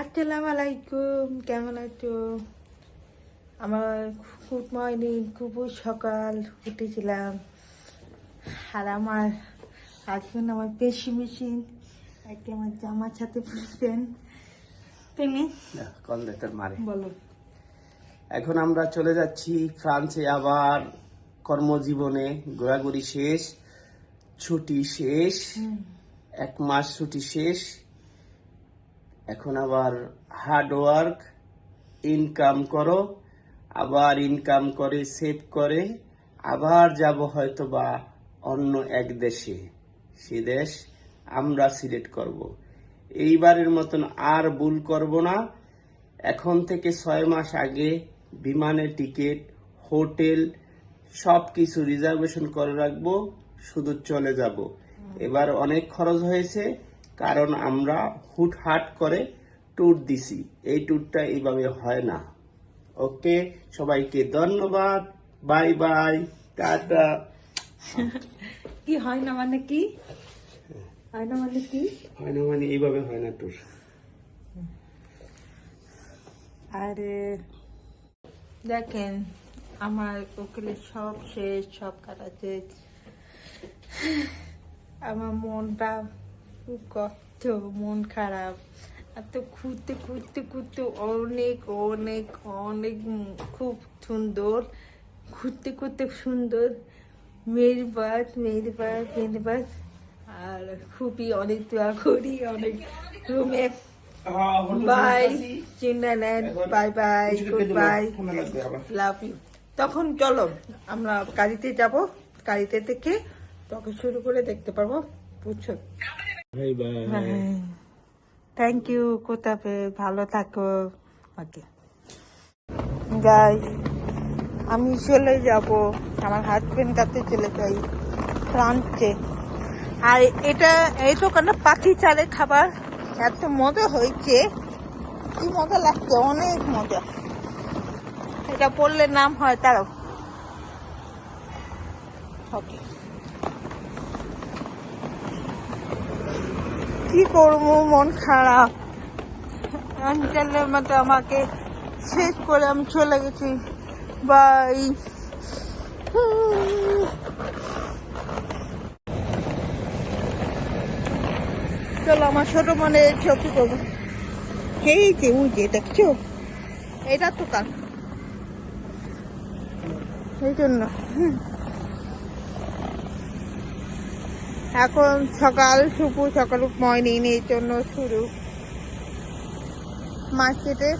আসসালামু আলাইকুম, কেমন আছো? আমার গুড মর্নিং, খুব সকাল উঠেছিলাম। আর আমার হাজবেন্ড আমার পেশি মেশিন একটা আমার জামার সাথে পরতেন। তুমি কল দে তোর মারে। বলো। এখন আমরা চলে যাচ্ছি ফ্রান্সে, আবার কর্মজীবনে ঘোরাঘুরি শেষ, ছুটি শেষ, 1 মাস ছুটি শেষ। এখন আবার হার্ড ওয়ার্ক, ইনকাম করো, আবার ইনকাম করে সেভ করে আবার যাব হয়তো বা অন্য এক দেশে। সে দেশ আমরা সিলেক্ট করব। এইবারের মতন আর ভুল করব না। এখন থেকে 6 মাস আগে বিমানের টিকিট, হোটেল সবকিছু রিজার্ভেশন করে রাখবো, শুধু চলে যাব। এবার অনেক খরচ হয়েছে, কারণ আমরা হুটহাট করে ট্যুর দিছি। এই ট্যুরটা এইভাবে হয় না। ওকে, সবাইকে ধন্যবাদ, বাই বাই, টাটা। কি হয় না মানে কি হয় না মানে কি হয় না মানে এইভাবে হয় না ট্যুর। আরে দেখেন, আমার উকিলের সব শেষ, সব কাটা শেষ। আমার মনটা খুব কষ্ট, মন খারাপ। আর তো ঘুরতে ঘুরতে ঘুরতে অনেক অনেক অনেক খুব সুন্দর, ঘুরতে ঘুরতে সুন্দর মেরবাদ মেরবাদ মেরবাদ। আর খুবই অনেক দোয়া করি, অনেক রুমে বাই চিন্নাল্যান্ড, bye bye, good bye, love you. তখন চলো আমরা গাড়িতে যাব, গাড়িতে থেকে তখন শুরু করে দেখতে পারবো, বুঝছো? Bye bye. থ্যাংক ইউ, কোথাবে ভালো থাকো। ওকে গাইস, আমি চলে যাব আমার হাজবেন্ড কাছে, চলে যাই ফ্রান্সে। আর এটা এই দোকানে পাখি চালের খাবার এত মজা হয়েছে, কি মজা লাগছে, অনেক মজা। এটা বললে নাম হয় তারও। ওকে, কি করবো, মন খারাপ। আঙ্কেলের মতো আমাকে শেষ করে আমি চলে গেছি। বাই। চলো আমার ছোট মনে ছবি করবো। এই যে ওই যে দেখছো, এটা তো কাল, এই জন্য এখন সকাল শুভ সকাল মর্নিং, এই জন্য শুরু মার্কেটে।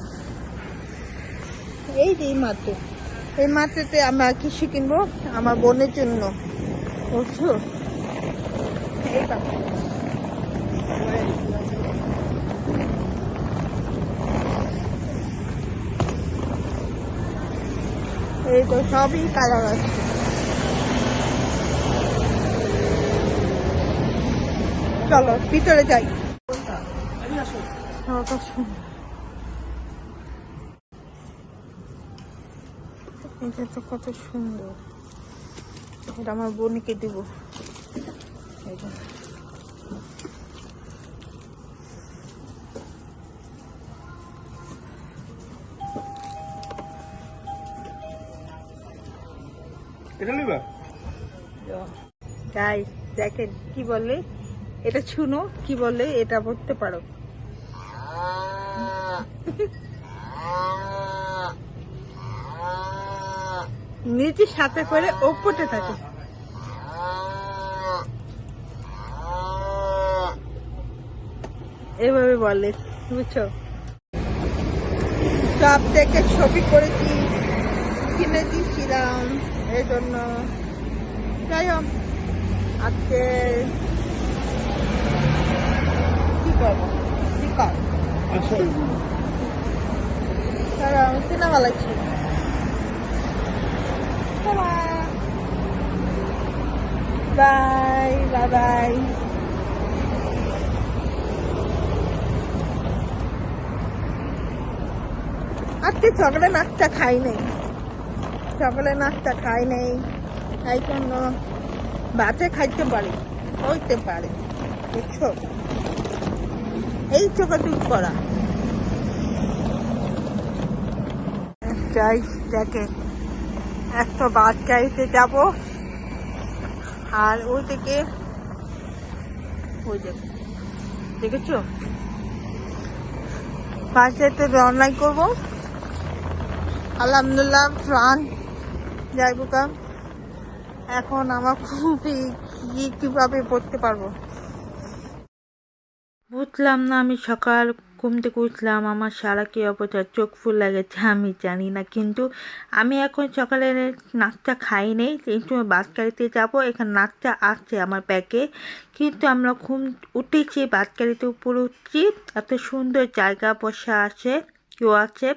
এই যে এই মার্কেটে আমরা কিছু কিনবো আমার বোনের জন্য, বুঝছো? এইটা এই তো সবই কালার আছে। চলো ভিতরে যাই। এটা তো কত সুন্দর, এটা আমার বোনকে দিব। এটা নিবা? গাইস দেখেন কি বলে, এটা শুনো কি বলে, এটা বলতে পারো। নিজের সাথে করে ওপরে থাকে, এভাবে বলে, বুঝছো? সব থেকে ছবি করেছি, কিনে দিয়েছিলাম, এই জন্য। যাই হোক, আজকে কি করবো, কি কর সিনেমা লাগছে। Bye bye bye. আজকে সকালে নাস্তা খাই নাই, এই জন্য বাচ্চা খাইতে পারে, হইতে পারে, বুঝছো? এই চোখে টুক করা গাইস দেখে একটা বাস গাড়িতে যাবো আর ওই থেকে ওই দেখেছো বাসে তো রওনা করবো আলহামদুলিল্লাহ প্রাণ যাইবো কা এখন আমার খুবই কিভাবে পড়তে পারবো বুঝলাম না আমি সকাল ঘুম থেকে উঠলাম আমার সারা কি অবস্থা চোখ ফুল লাগেছে আমি জানি না কিন্তু আমি এখন সকালে নাস্তা খাই নেই এই সময় বাস গাড়িতে যাবো এখানে নাস্তা আছে আমার ব্যাগে কিন্তু আমরা ঘুম উঠেছি বাস গাড়িতে উপরে উঠছি এত সুন্দর জায়গা বসা আছে কেউ আছে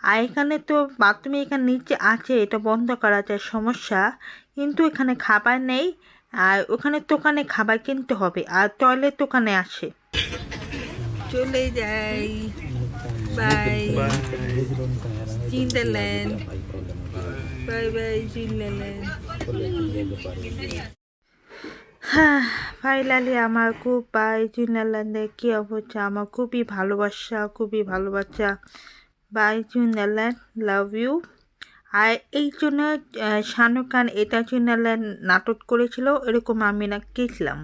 আর এখানে তো বাথরুমে এখানে নিচে আছে এটা বন্ধ করা যায় সমস্যা কিন্তু এখানে খাবার নেই আর ওখানে দোকানে খাবার কিনতে হবে আর টয়লেট দোকানে আসে চলে যাই বাই চিন্তাল্যান্ড বাই বাই চিন্তাল্যান্ড হ্যাঁ ফাইনালি আমার খুব বাই চিন্তাল্যান্ডে কী অবস্থা আমার খুবই ভালোবাসা বাই চিন্তাল্যান্ড লাভ ইউ আর এই জন্য শাহরুখ খান এটা চিন্তাল্যান্ড নাটক করেছিল এরকম আমি না গেছিলাম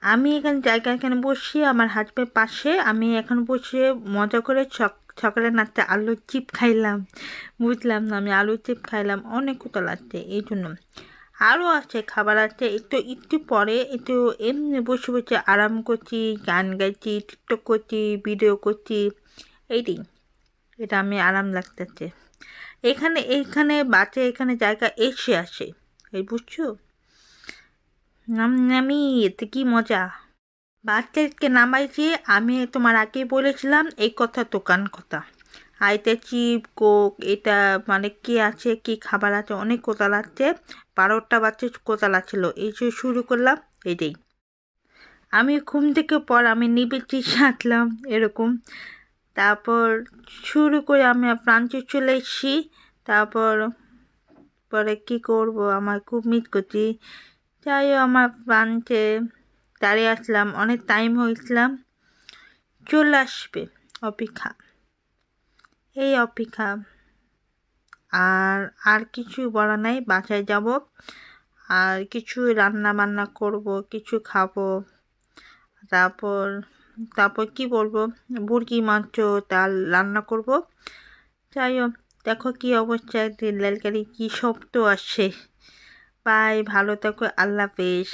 আমি এখানে বসে আমার হাজবেন্ড পাশে আমি এখন বসে মজা করে সকালে নাচতে আলুর চিপ খাইলাম বুঝলাম না আমি আলুর চিপ খাইলাম অনেক কোথা লাগছে এই জন্য আরও আছে খাবার আছে একটু পরে একটু এমনি বসে আরাম করছি গান গাইছি টিকটক করছি ভিডিও করছি এইটাই এটা আমি আরাম লাগতেছে এখানে বাচ্চা এখানে জায়গা এসে আসে এই বুঝছো আমি এতে কি মজা বাচ্চাকে নামাইছি আমি তোমার আগে বলেছিলাম এই দোকান কথা আইতে চিপ কোক এটা মানে কি আছে কি খাবার আছে অনেক কোতাল আছে 12টা বাচ্চা কোতাল ছিল এই যে শুরু করলাম এটাই আমি ঘুম থেকে পর আমি নিবেছি সাঁতলাম এরকম তারপর শুরু করে আমি ফ্রান্সে চলে এসেছি তারপর পরে কি করব আমার খুব মিস করছি যাই হোক আমার ফ্রান্সে দাঁড়িয়ে আসলাম অনেক টাইম হয়েছিলাম চলে আসবে অপেক্ষা এই অপেক্ষা আর কিছু বলা নাই বাসায় যাব আর কিছু রান্না বান্না করব কিছু খাবো তারপর কি বলবো মুরগি মাংস ডাল রান্না করব যাই হোক দেখো কি অবস্থায় রেলগাড়ি কি শব্দ আসছে বাই ভালো থাকো আল্লাহ হাফেজ